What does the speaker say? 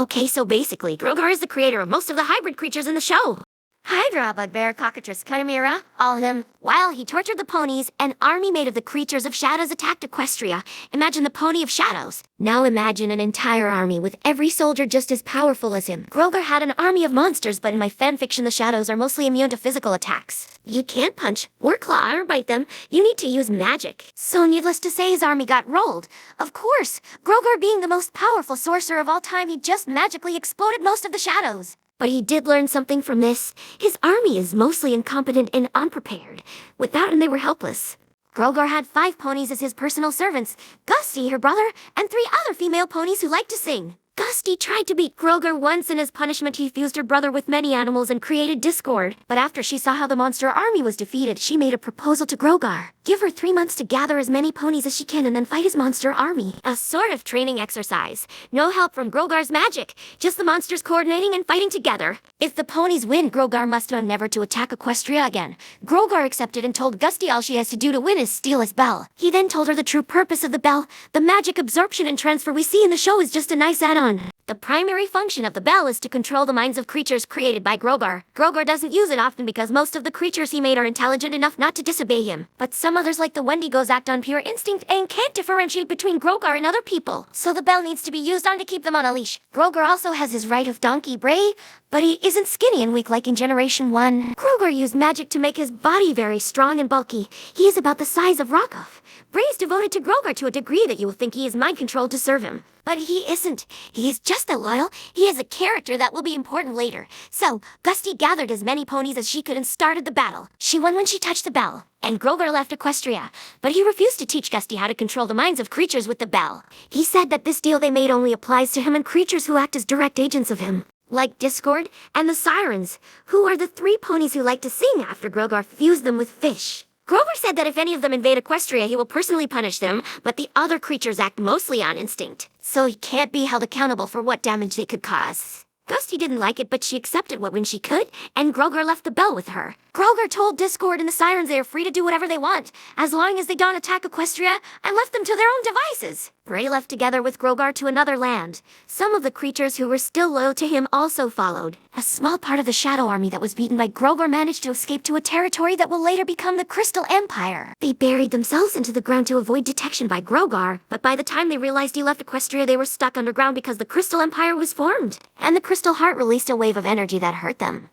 Okay, so basically, Grogar is the creator of most of the hybrid creatures in the show. Hydra, Bugbear, Cockatrice, Chimera, all of them. While he tortured the ponies, an army made of the creatures of shadows attacked Equestria. Imagine the Pony of Shadows. Now imagine an entire army with every soldier just as powerful as him. Grogar had an army of monsters, but in my fanfiction the shadows are mostly immune to physical attacks. You can't punch, or claw, or bite them. You need to use magic. So needless to say, his army got rolled. Of course, Grogar being the most powerful sorcerer of all time, he just magically exploded most of the shadows. But he did learn something from this. His army is mostly incompetent and unprepared. Without him, they were helpless. Grogar had 5 ponies as his personal servants, Gusty, her brother, and 3 other female ponies who liked to sing. Gusty tried to beat Grogar once, and as punishment he fused her brother with many animals and created discord. But after she saw how the monster army was defeated, she made a proposal to Grogar. Give her 3 months to gather as many ponies as she can and then fight his monster army. A sort of training exercise. No help from Grogar's magic, just the monsters coordinating and fighting together. If the ponies win, Grogar must vow never to attack Equestria again. Grogar accepted and told Gusty all she has to do to win is steal his bell. He then told her the true purpose of the bell. The magic absorption and transfer we see in the show is just a nice add-on. The primary function of the bell is to control the minds of creatures created by Grogar. Grogar doesn't use it often because most of the creatures he made are intelligent enough not to disobey him. But some others like the Wendigos act on pure instinct and can't differentiate between Grogar and other people. So the bell needs to be used on to keep them on a leash. Grogar also has his right of donkey bray, but he isn't skinny and weak like in Generation 1. Grogar used magic to make his body very strong and bulky. He is about the size of Rockoff. Bray is devoted to Grogar to a degree that you will think he is mind-controlled to serve him. But he isn't. He is just a loyal. He is a character that will be important later. So, Gusty gathered as many ponies as she could and started the battle. She won when she touched the bell, and Grogar left Equestria. But he refused to teach Gusty how to control the minds of creatures with the bell. He said that this deal they made only applies to him and creatures who act as direct agents of him. Like Discord and the Sirens, who are the 3 ponies who like to sing after Grogar fused them with fish. Grogar said that if any of them invade Equestria, he will personally punish them, but the other creatures act mostly on instinct, so he can't be held accountable for what damage they could cause. Gusty didn't like it, but she accepted what when she could, and Grogar left the bell with her. Grogar told Discord and the Sirens they are free to do whatever they want, as long as they don't attack Equestria, and left them to their own devices. Bray left together with Grogar to another land. Some of the creatures who were still loyal to him also followed. A small part of the Shadow Army that was beaten by Grogar managed to escape to a territory that will later become the Crystal Empire. They buried themselves into the ground to avoid detection by Grogar, but by the time they realized he left Equestria, they were stuck underground because the Crystal Empire was formed, and the Crystal Heart released a wave of energy that hurt them.